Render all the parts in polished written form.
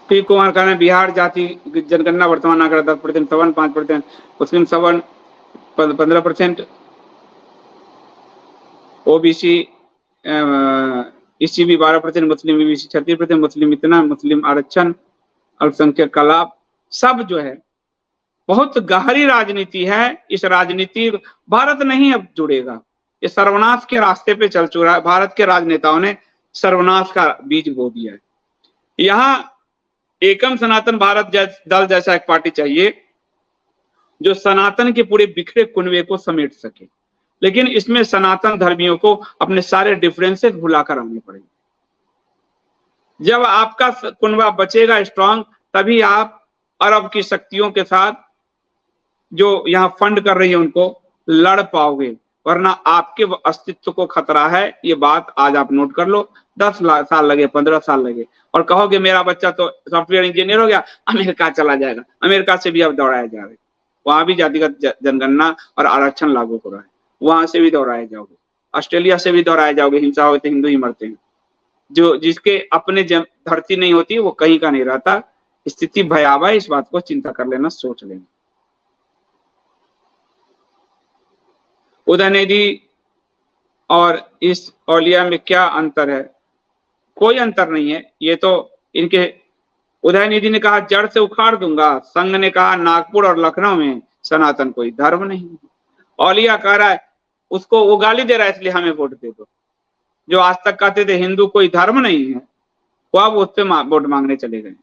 P Kumar Khanna, Bihar जाति जनगणना वर्तमान आंकड़ा 10%, सवर्ण 5%, मुस्लिम सवर्ण 15%, ओबीसी एससी भी 12%, मुस्लिम ईबीसी 36%, मुस्लिम इतना, मुस्लिम आरक्षण, अल्पसंख्यक का लाभ, सब जो है बहुत गहरी राजनीति है। इस राजनीति भारत नहीं अब जुड़ेगा, ये सर्वनाश के रास्ते पे चल चुका है। भारत के राजनेताओं ने सर्वनाश का बीज बो दिया है। यहाँ एकम सनातन भारत दल जैसा एक पार्टी चाहिए जो सनातन के पूरे बिखरे कुनबे को समेट सके, लेकिन इसमें सनातन धर्मियों को अपने सारे डिफरेंसेस भुलाकर आने पड़ेंगे। जब आपका कुनबा बचेगा स्ट्रांग, तभी आप अरब की शक्तियों के साथ जो यहाँ फंड कर रही है उनको लड़ पाओगे, वरना आपके अस्तित्व को खतरा है। ये बात आज आप नोट कर लो। 10 साल लगे, 15 साल लगे, और कहोगे मेरा बच्चा तो सॉफ्टवेयर इंजीनियर हो गया, अमेरिका चला जाएगा। अमेरिका से भी अब दौड़ाया जा रहा है, वहां भी जातिगत जनगणना और आरक्षण लागू हो रहा है, वहां से भी दौड़ाए जाओगे, ऑस्ट्रेलिया से भी दौड़ाए जाओगे। हिंसा होती, हिंदू ही मरते हैं। जो जिसके अपने धरती नहीं होती वो कहीं का नहीं रहता। स्थिति भयावह है, इस बात को चिंता कर लेना, सोच लेना। उदयनिधि और इस औलिया में क्या अंतर है? कोई अंतर नहीं है। ये तो इनके उदयनिधि ने कहा जड़ से उखाड़ दूंगा, संघ ने कहा नागपुर और लखनऊ में सनातन कोई धर्म नहीं। औलिया कह रहा है, उसको वो गाली दे रहा है इसलिए हमें वोट दे दो। जो आज तक कहते थे हिंदू कोई धर्म नहीं है, वो अब उससे वोट मांगने चले गए।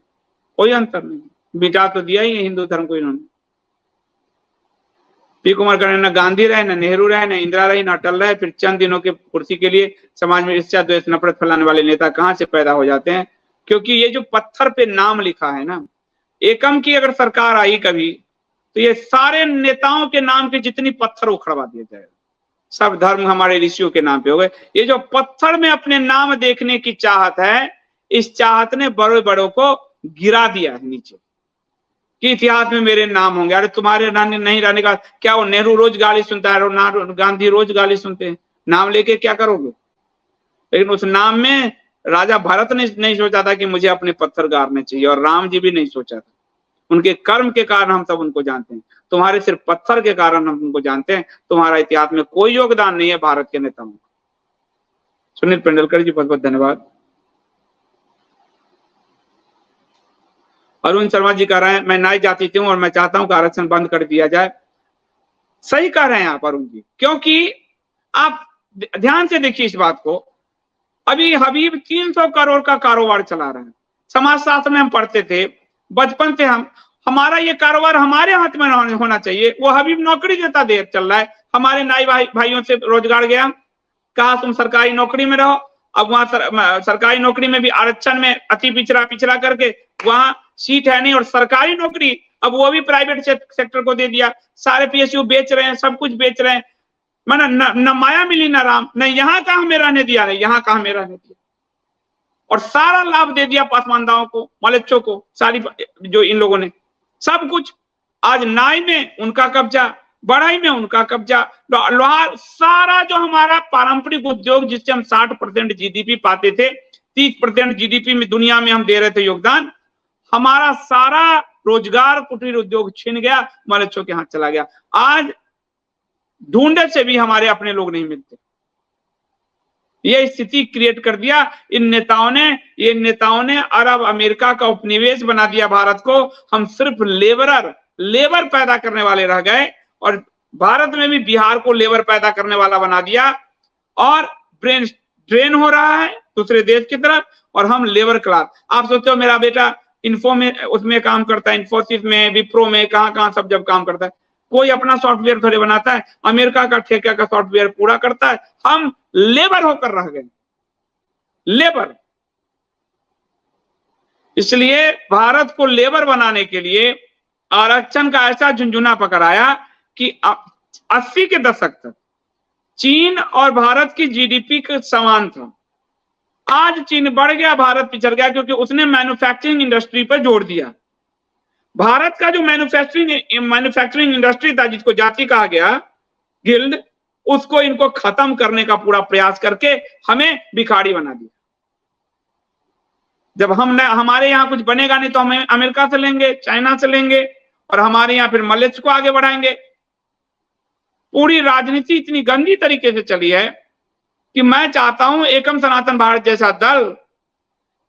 कोई अंतर नहीं, मिटा तो दिया ही है हिंदू धर्म को इन्होंने। पी कुमार खन्ना न गांधी रहे, न नेहरू रहे, न इंदिरा रही, न अटल रहे, फिर चंद दिनों के कुर्सी के लिए समाज में ईर्ष्या द्वेष नफरत फैलाने वाले नेता कहां से पैदा हो जाते हैं? क्योंकि ये जो पत्थर पे नाम लिखा है ना, एकम की अगर सरकार आई कभी, तो ये सारे नेताओं के नाम के जितनी पत्थर उखड़वा दिया जाएगा। सब धर्म हमारे ऋषियों के नाम पे हो गए। ये जो पत्थर में अपने नाम देखने की चाहत है, इस चाहत ने बड़े बड़ों को गिरा दिया है नीचे कि इतिहास में मेरे नाम होंगे। अरे तुम्हारे नहीं रहने का क्या? वो नेहरू रोज गाली सुनता है, गांधी रोज गाली सुनते हैं, नाम लेके क्या करोगे? लेकिन उस नाम में राजा भरत ने नहीं सोचा था कि मुझे अपने पत्थर गाड़ने चाहिए, और राम जी भी नहीं सोचा था। उनके कर्म के कारण हम सब उनको जानते हैं। तुम्हारे सिर्फ पत्थर के कारण हम उनको जानते हैं। तुम्हारा इतिहास में कोई योगदान नहीं है भारत के नेताओं का। सुनील पेंडुलकर जी बहुत बहुत धन्यवाद। अरुण शर्मा जी कह रहे हैं मैं नाई जाति हूं और मैं चाहता हूं कि आरक्षण बंद कर दिया जाए। सही कह रहे हैं आप अरुण जी, क्योंकि आप ध्यान से देखिए इस बात को। अभी हबीब 300 करोड़ का कारोबार चला रहे हैं। समाजशास्त्र में हम पढ़ते थे बचपन से, हमारा ये कारोबार हमारे हाथ में होना चाहिए। वो हबीब नौकरी देता देर चल रहा है। हमारे नाई भाइयों से रोजगार गया, कहा तुम सरकारी नौकरी में रहो। अब वहां सरकारी नौकरी में भी आरक्षण में अति पिछड़ा करके वहां सीट है नहीं, और सरकारी नौकरी अब वो भी प्राइवेट सेक्टर को दे दिया। सारे पीएसयू बेच रहे हैं, सब कुछ बेच रहे हैं। मैंने न माया मिली न राम, न यहाँ का हमें रहने दिया, नहीं यहाँ का हमें रहने दिया, और सारा लाभ दे दिया पासमानदाओं को, मलेच्छों को, सारी जो इन लोगों ने सब कुछ। आज नाई में उनका कब्जा, बढ़ई में उनका कब्जा, लोहार, सारा जो हमारा पारंपरिक उद्योग जिससे हम 60% जीडीपी पाते थे, 30% जीडीपी में दुनिया में हम दे रहे थे योगदान, हमारा सारा रोजगार कुटीर उद्योग छिन गया, मलेच्छों के हाथ चला गया। आज ढूंढे से भी हमारे अपने लोग नहीं मिलते। यह स्थिति क्रिएट कर दिया इन नेताओं ने। ये नेताओं ने अरब अमेरिका का उपनिवेश बना दिया भारत को। हम सिर्फ लेबर पैदा करने वाले रह गए, और भारत में भी बिहार को लेबर पैदा करने वाला बना दिया, और ब्रेन ड्रेन हो रहा है दूसरे देश की तरफ, और हम लेबर क्लास। आप सोचते हो मेरा बेटा इन्फो में उसमें काम करता है, इन्फोसिस में, विप्रो में, कहां सब जब काम करता है। कोई अपना सॉफ्टवेयर थोड़े बनाता है, अमेरिका का ठेका का सॉफ्टवेयर पूरा करता है। हम लेबर होकर रह गए, लेबर। इसलिए भारत को लेबर बनाने के लिए आरक्षण का ऐसा झुंझुना पकड़ाया कि 80 के दशक तक चीन और भारत की जीडीपी के समान था। आज चीन बढ़ गया, भारत पिछड़ गया, क्योंकि उसने मैन्युफैक्चरिंग इंडस्ट्री पर जोड़ दिया। भारत का जो मैन्युफैक्चरिंग इंडस्ट्री था, जिसको जाति कहा गया, गिल्ड, उसको इनको खत्म करने का पूरा प्रयास करके हमें भिखारी बना दिया। जब हमारे यहाँ कुछ बनेगा नहीं तो हम अमेरिका से लेंगे, चाइना से लेंगे, और हमारे यहाँ फिर मलेच्छ को आगे बढ़ाएंगे। पूरी राजनीति इतनी गंदी तरीके से चली है कि मैं चाहता हूं एकम सनातन भारत जैसा दल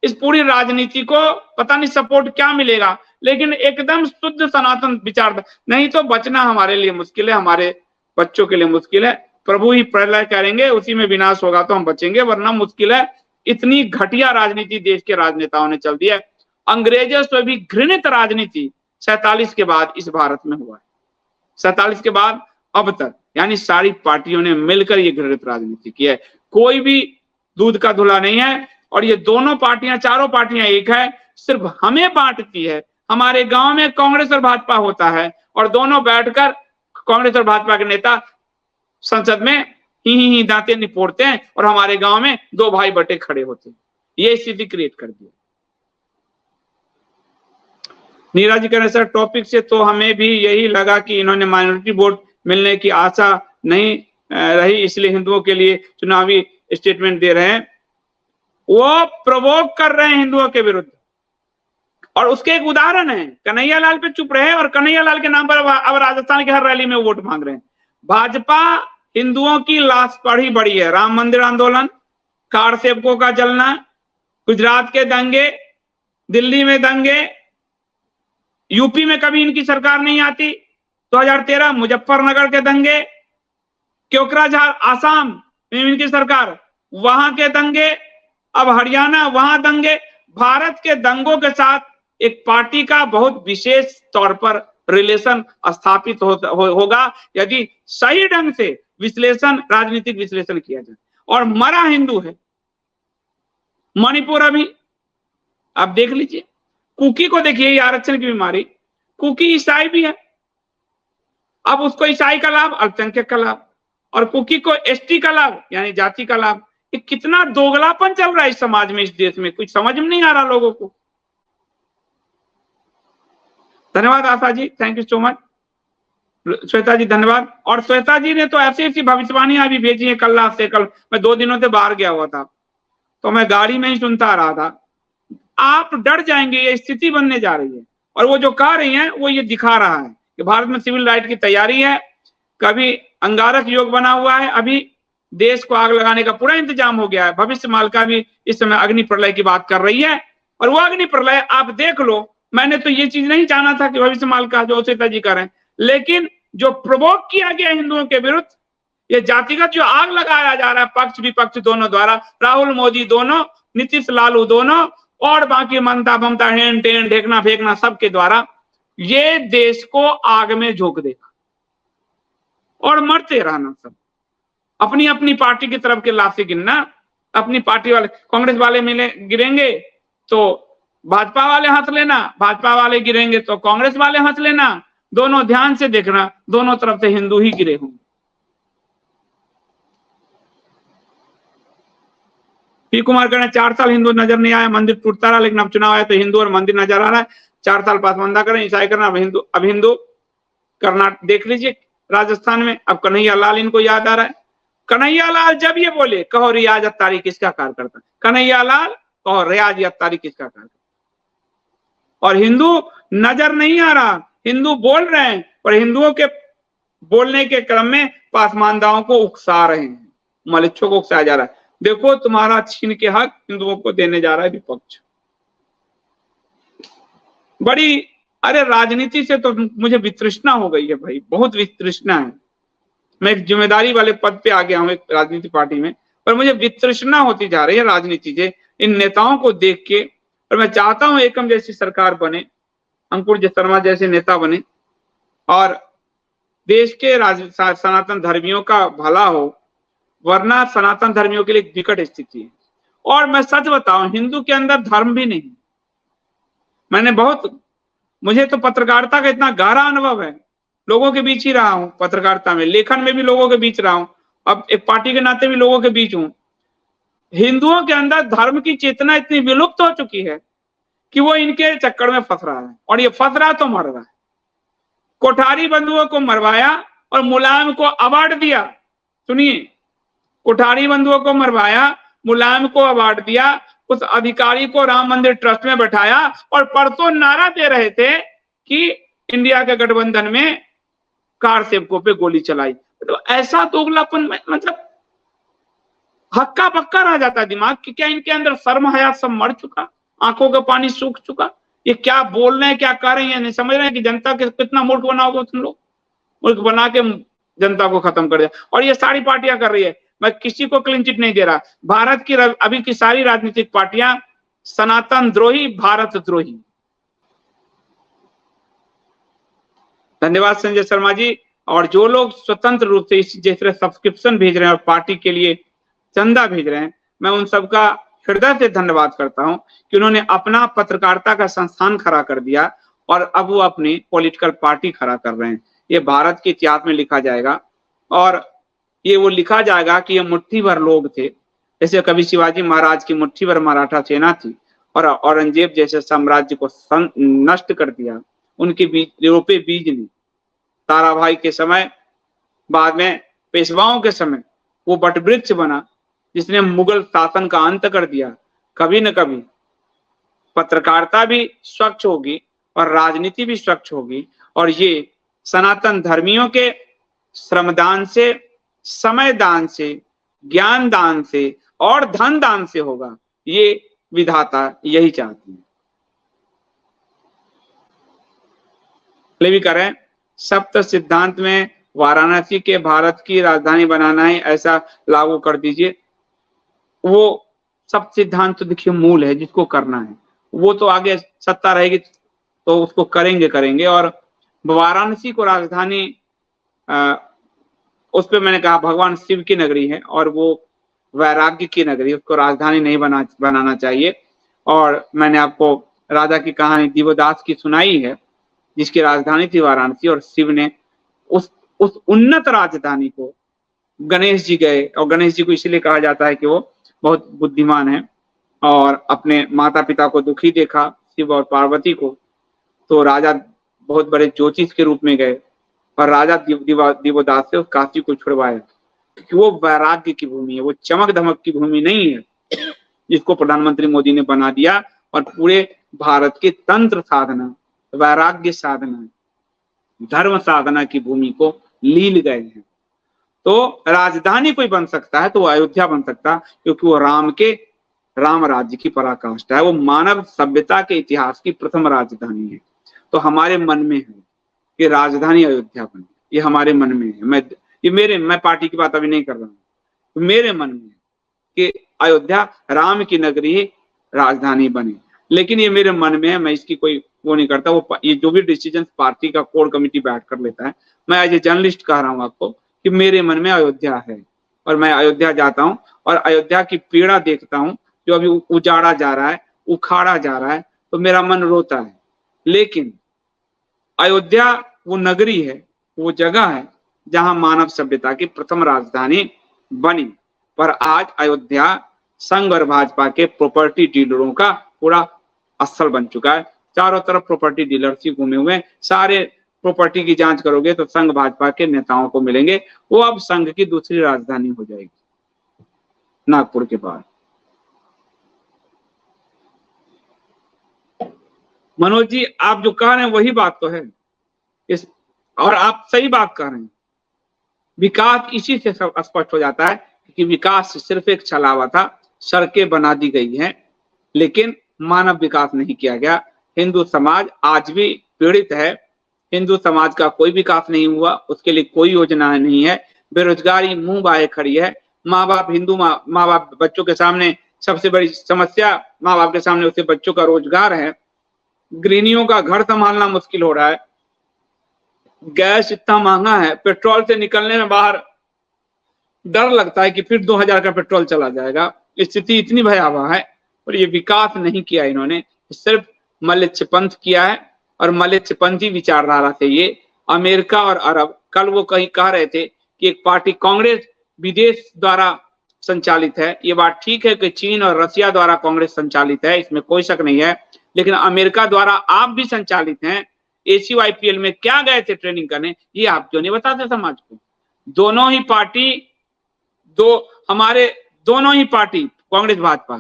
इस पूरी राजनीति को, पता नहीं सपोर्ट क्या मिलेगा, लेकिन एकदम शुद्ध सनातन विचार, नहीं तो बचना हमारे लिए मुश्किल है, हमारे बच्चों के लिए मुश्किल है। प्रभु ही प्रलय करेंगे, उसी में विनाश होगा तो हम बचेंगे, वरना मुश्किल है। इतनी घटिया राजनीति देश के राजनेताओं ने चल दी है। अंग्रेजों से भी घृणित राजनीति 47 के बाद इस भारत में हुआ है। 47 के बाद अब तक, यानी सारी पार्टियों ने मिलकर ये घृणित राजनीति की है। कोई भी दूध का धुला नहीं है। और ये दोनों पार्टियां, चारों पार्टियां एक है, सिर्फ हमें बांटती है। हमारे गांव में कांग्रेस और भाजपा होता है और दोनों बैठकर कांग्रेस और भाजपा के नेता संसद में ही दांते निपोड़ते हैं और हमारे गांव में दो भाई बटे खड़े होते हैं। ये स्थिति क्रिएट कर दी। नीरज जी कह रहे सर टॉपिक से तो हमें भी यही लगा कि इन्होंने माइनॉरिटी वोट मिलने की आशा नहीं रही, इसलिए हिंदुओं के लिए चुनावी स्टेटमेंट दे रहे हैं। वो प्रोवोक कर रहे हैं हिंदुओं के विरुद्ध। और उसके एक उदाहरण है, कन्हैया लाल पे चुप रहे और कन्हैया लाल के नाम पर अब राजस्थान के हर रैली में वोट मांग रहे हैं। भाजपा हिंदुओं की लाश पढ़ी बड़ी है। राम मंदिर आंदोलन, कार सेवकों का जलना, गुजरात के दंगे, दिल्ली में दंगे, यूपी में कभी इनकी सरकार नहीं आती, 2013 मुजफ्फरनगर के दंगे, कोकराझार आसाम में इनकी सरकार, वहां के दंगे, अब हरियाणा वहां दंगे। भारत के दंगों के साथ एक पार्टी का बहुत विशेष तौर पर रिलेशन स्थापित होगा यदि सही ढंग से विश्लेषण, राजनीतिक विश्लेषण किया जाए। और मरा हिंदू है मणिपुर। अभी आप देख लीजिए, कुकी को देखिए, ये आरक्षण की बीमारी, कुकी ईसाई भी है, अब उसको ईसाई का लाभ, अल्पसंख्यक का लाभ, और कुकी को एसटी का लाभ यानी जाति का लाभ। ये कितना दोगलापन चल रहा है इस समाज में, इस देश में, कुछ समझ में नहीं आ रहा लोगों को। धन्यवाद Asha ji, thank you so much. Shweta ji धन्यवाद। और श्वेता जी ने तो ऐसी ऐसी भविष्यवाणियां भी भेजी है। कल रात से, कल मैं 2 दिनों से बाहर गया हुआ था तो मैं गाड़ी में ही सुनता आ रहा था। आप डर जाएंगे, ये स्थिति बनने जा रही है। और वो जो कह रही है वो ये दिखा रहा है कि भारत में सिविल राइट की तैयारी है, कभी अंगारक योग बना हुआ है, अभी देश को आग लगाने का पूरा इंतजाम हो गया है। भविष्य मालिका भी इस समय अग्नि प्रलय की बात कर रही है, और वो अग्नि प्रलय आप देख लो। मैंने तो ये चीज नहीं जाना था कि भविष्य मालिका जो श्वेता जी कर रहे हैं, लेकिन जो प्रोवोक किया गया हिंदुओं के विरुद्ध, ये जातिगत जो आग लगाया जा रहा है पक्ष विपक्ष दोनों द्वारा, राहुल मोदी दोनों, नीतीश लालू दोनों, और बाकी ममता बमता हेन टेन ढेकना फेंकना सबके द्वारा, ये देश को आग में झोंक देगा और मरते रहना सब। अपनी अपनी पार्टी की तरफ के लाशें गिनना, अपनी पार्टी वाले, कांग्रेस वाले मिले गिरेंगे तो भाजपा वाले हंस लेना, भाजपा वाले गिरेंगे तो कांग्रेस वाले हंस लेना। दोनों ध्यान से देखना, दोनों तरफ से हिंदू ही गिरे होंगे। पी कुमार कहना 4 साल हिंदू नजर नहीं आया, मंदिर टूटता रहा, लेकिन अब चुनाव आया तो हिंदू और मंदिर नजर आ रहा है। 4 साल पासबंदा करें, ईसाई करना, अब हिंदू कर्नाटक देख लीजिए राजस्थान में। अब कन्हैया लाल इनको याद आ रहा है। कन्हैया लाल जब ये बोले, कहो रियाज अत्तारी किसका कार्य करता है, कन्हैया लाल कहो रियाज अत्तारी किसका कार्य करता है। और हिंदू नजर नहीं आ रहा, हिंदू बोल रहे हैं, और हिंदुओं के बोलने के क्रम में पासमानदाओं को उकसा रहे हैं, मलिच्छों को उकसाया जा रहा है। देखो तुम्हारा छीन के हक हिंदुओं को देने जा रहा है विपक्ष। बड़ी, अरे राजनीति से तो मुझे वितृष्णा हो गई है भाई, बहुत वितृष्णा है। मैं एक जिम्मेदारी वाले पद पे आ गया हूं एक राजनीति पार्टी में, पर मुझे वितृष्णा होती जा रही है राजनीति से, इन नेताओं को देख के। और मैं चाहता हूं एकम जैसी सरकार बने, अंकुर शर्मा जैसे नेता बने, और देश के सनातन धर्मियों का भला हो, वरना सनातन धर्मियों के लिए एक विकट स्थिति है। और मैं सच बताऊं, हिंदू के अंदर धर्म भी नहीं। मुझे तो पत्रकारिता का इतना गहरा अनुभव है, लोगों के बीच ही रहा हूं, पत्रकारिता में, लेखन में भी लोगों के बीच रहा हूं, अब एक पार्टी के नाते भी लोगों के बीच हूं। हिंदुओं के अंदर धर्म की चेतना इतनी विलुप्त हो चुकी है कि वो इनके चक्कर में फंस रहा है, और ये फंस रहा तो मर रहा है। कोठारी बंधुओं को मरवाया और मुलायम को अवार्ड दिया। सुनिए, कोठारी बंधुओं को मरवाया, मुलायम को अवार्ड दिया, उस अधिकारी को राम मंदिर ट्रस्ट में बैठाया और परसों नारा दे रहे थे कि इंडिया के गठबंधन में कार सेवकों पे गोली चलाई। तो ऐसा दोगलापन मतलब हक्का बक्का रह जाता है दिमाग कि क्या इनके अंदर शर्म हया सब मर चुका, आंखों का पानी सूख चुका। ये क्या बोल रहे हैं, क्या कर रहे हैं, नहीं समझ रहे हैं कि जनता के कितना मूर्ख बनाओगे तुम लोग। मूर्ख बना के जनता को खत्म कर दिया। और ये सारी पार्टियां कर रही है, मैं किसी को क्लीन चिट नहीं दे रहा। भारत की अभी की सारी राजनीतिक पार्टियां सनातन द्रोही, भारत द्रोही। धन्यवाद संजय शर्मा जी। और जो लोग स्वतंत्र रूप से इस जैसे सब्सक्रिप्शन भेज रहे हैं और पार्टी के लिए चंदा भेज रहे हैं, मैं उन सबका हृदय से धन्यवाद करता हूं कि उन्होंने अपना पत्रकारिता का संस्थान खड़ा कर दिया और अब वो अपनी पॉलिटिकल पार्टी खड़ा कर रहे हैं। ये भारत के इतिहास में लिखा जाएगा और ये वो लिखा जाएगा कि ये मुट्ठी भर लोग थे, जैसे कभी शिवाजी महाराज की मुट्ठी भर मराठा सेना थी और औरंगजेब जैसे साम्राज्य को नष्ट कर दिया। उनके बीज रोपे बीज ने ताराभाई के समय, बाद में पेशवाओं के समय वो बटवृक्ष बना जिसने मुगल शासन का अंत कर दिया। कभी न कभी पत्रकारिता भी स्वच्छ होगी और राजनीति भी स्वच्छ होगी और ये सनातन धर्मियों के श्रमदान से, समय दान से, ज्ञान दान से और धन दान से होगा। ये विधाता यही चाहती है। भी करें सप्त सिद्धांत में वाराणसी के भारत की राजधानी बनाना है ऐसा लागू कर दीजिए। वो सब सिद्धांत तो देखिए मूल है जिसको करना है, वो तो आगे सत्ता रहेगी तो उसको करेंगे। और वाराणसी को राजधानी उस पे मैंने कहा भगवान शिव की नगरी है और वो वैराग्य की नगरी, उसको राजधानी नहीं बनाना चाहिए। और मैंने आपको राजा की कहानी दिवोदास की सुनाई है जिसकी राजधानी थी वाराणसी और शिव ने उस उन्नत राजधानी को, गणेश जी गए और गणेश जी को इसलिए कहा जाता है कि वो बहुत बुद्धिमान है और अपने माता पिता को दुखी देखा शिव और पार्वती को, तो राजा बहुत बड़े ज्योतिष के रूप में गए और राजा दिवोदास से उस काशी को छुड़वाया क्योंकि वो वैराग्य की भूमि है, वो चमक धमक की भूमि नहीं है जिसको प्रधानमंत्री मोदी ने बना दिया और पूरे भारत के तंत्र साधना, वैराग्य साधना, धर्म साधना की भूमि को लील गए हैं। तो राजधानी कोई बन सकता है तो वो अयोध्या बन सकता है क्योंकि वो राम राज्य की पराकाष्ठा है, वो मानव सभ्यता के इतिहास की प्रथम राजधानी है। तो हमारे मन में है कि राजधानी अयोध्या बने, ये हमारे मन में है। मैं पार्टी की बात अभी नहीं कर रहा हूँ, तो मेरे मन में है कि अयोध्या राम की नगरी राजधानी बने, लेकिन ये मेरे मन में है, मैं इसकी कोई वो नहीं करता। वो ये जो भी डिसीजन पार्टी का कोर कमेटी बैठ कर लेता है, मैं एज ए जर्नलिस्ट कह रहा हूँ आपको कि मेरे मन में अयोध्या है और मैं अयोध्या जाता हूँ और अयोध्या की पीड़ा देखता हूँ जो अभी उजाड़ा जा रहा है, उखाड़ा जा रहा है, तो मेरा मन रोता है। लेकिन अयोध्या वो नगरी है, वो जगह है जहां मानव सभ्यता की प्रथम राजधानी बनी, पर आज अयोध्या संघ और भाजपा के प्रॉपर्टी डीलरों का पूरा स्थल बन चुका है। चारों तरफ प्रॉपर्टी डीलर्स ही घूमे हुए हैं। सारे प्रॉपर्टी की जांच करोगे तो संघ भाजपा के नेताओं को मिलेंगे। वो अब संघ की दूसरी राजधानी हो जाएगी नागपुर के बाद। मनोज जी आप जो कह रहे हैं वही बात तो है और आप सही बात कर रहे हैं। विकास इसी से स्पष्ट हो जाता है कि विकास सिर्फ एक छलावा था, सड़कें बना दी गई हैं लेकिन मानव विकास नहीं किया गया। हिंदू समाज आज भी पीड़ित है, हिंदू समाज का कोई विकास नहीं हुआ, उसके लिए कोई योजना नहीं है। बेरोजगारी मुंह बाए खड़ी है। माँ बाप बच्चों के सामने सबसे बड़ी समस्या माँ बाप के सामने उससे बच्चों का रोजगार है। गृहिणियों का घर संभालना मुश्किल हो रहा है। गैस इतना महंगा है, पेट्रोल से निकलने में बाहर डर लगता है कि फिर 2000 का पेट्रोल चला जाएगा। स्थिति इतनी भयावह है और ये विकास नहीं किया इन्होंने, सिर्फ मल्लछपंथ किया है और मल्लछपंथी विचारधारा से ये अमेरिका और अरब, कल वो कहीं कह रहे थे कि एक पार्टी कांग्रेस विदेश द्वारा संचालित है। ये बात ठीक है कि चीन और रशिया द्वारा कांग्रेस संचालित है, इसमें कोई शक नहीं है, लेकिन अमेरिका द्वारा आप भी संचालित हैं। ACYPL में क्या गए थे ट्रेनिंग करने, ये आप क्यों नहीं बताते समाज को? दोनों ही पार्टी कांग्रेस भाजपा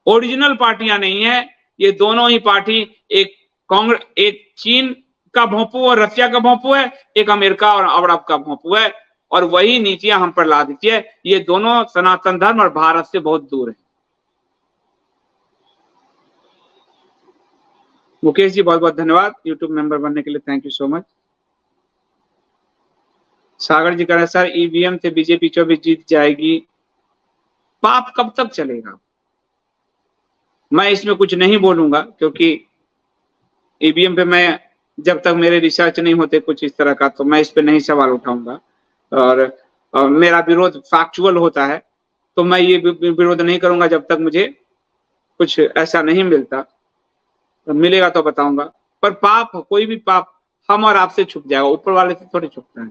ओरिजिनल पार्टियां नहीं है। ये दोनों ही पार्टी एक कांग्रेस, एक चीन का भोंपू और रसिया का भोंपू है, एक अमेरिका और अरब का भोंपू है, और वही नीतियां हम पर ला देती है। ये दोनों सनातन धर्म और भारत से बहुत दूर है। मुकेश जी बहुत बहुत धन्यवाद यूट्यूब मेंबर बनने के लिए, थैंक यू सो मच। सागर जी कह रहे हैं सर ईवीएम से बीजेपी 24 जीत जाएगी, पाप कब तक चलेगा? मैं इसमें कुछ नहीं बोलूंगा, क्योंकि ईवीएम पे मैं जब तक मेरे रिसर्च नहीं होते कुछ इस तरह का, तो मैं इस पे नहीं सवाल उठाऊंगा। और मेरा विरोध फैक्चुअल होता है, तो मैं ये विरोध नहीं करूंगा जब तक मुझे कुछ ऐसा नहीं मिलता। तो मिलेगा तो बताऊंगा। पर पाप, कोई भी पाप हम और आपसे छुप जाएगा, ऊपर वाले से थोड़ी छुपता है।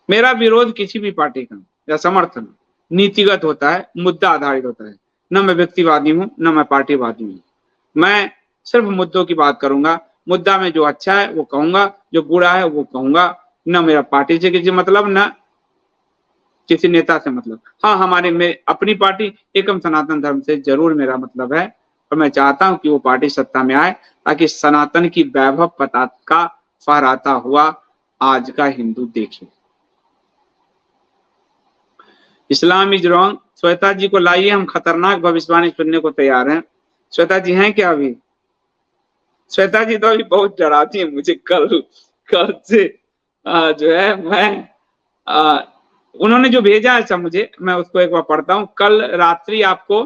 मेरा विरोध किसी भी पार्टी का या समर्थन नीतिगत होता है, मुद्दा आधारित होता है। न मैं व्यक्तिवादी हूं, न मैं पार्टीवादी हूं। मैं सिर्फ मुद्दों की बात करूंगा। मुद्दा में जो अच्छा है वो कहूंगा, जो बुरा है वो कहूंगा। न मेरा पार्टी से किसी मतलब, न किसी नेता से मतलब। हाँ, हमारे अपनी पार्टी एकम सनातन धर्म से जरूर मेरा मतलब है, और मैं चाहता हूं कि वो पार्टी सत्ता में आए, ताकि सनातन की वैभव पताका फहराता हुआ आज का हिंदू देखे। इस्लाम इज रॉन्ग, श्वेता जी को लाइए, हम खतरनाक भविष्यवाणी सुनने को तैयार हैं। श्वेता जी हैं क्या अभी? श्वेता जी तो अभी बहुत डराती है मुझे। कल से जो है मैं उन्होंने जो भेजा है मुझे, मैं उसको एक बार पढ़ता हूँ। कल रात्रि आपको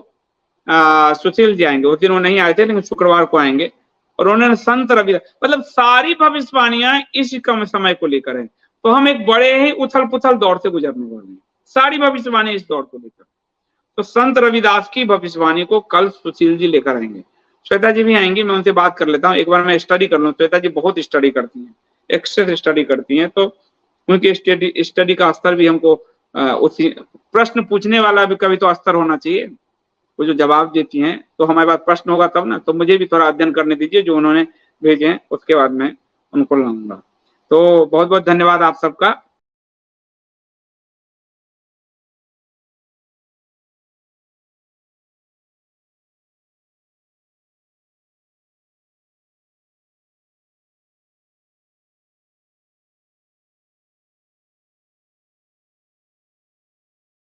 सुशील जी आएंगे, उस दिन वो नहीं आए थे लेकिन शुक्रवार को आएंगे, और उन्होंने संत रविदास, मतलब सारी भविष्यवाणियां इस कम समय को लेकर है। तो हम एक बड़े ही उथल पुथल दौर से गुजरने वाले हैं, सारी भविष्यवाणी इस दौर को लेकर। तो संत रविदास की भविष्यवाणी को कल सुशील जी लेकर आएंगे। श्वेता जी भी आएंगी, मैं उनसे बात कर लेता हूँ, एक बार मैं स्टडी कर लूँ। श्वेता जी बहुत स्टडी करती हैं, एक्सेस स्टडी करती हैं, तो उनकी स्टडी का स्तर भी हमको उसी प्रश्न पूछने वाला भी कभी तो स्तर होना चाहिए। वो जो जवाब देती हैं, तो हमारे पास प्रश्न होगा तब ना। तो मुझे भी थोड़ा अध्ययन करने दीजिए जो उन्होंने भेजे हैं, उसके बाद मैं उनको लाऊंगा। तो बहुत बहुत धन्यवाद आप सबका।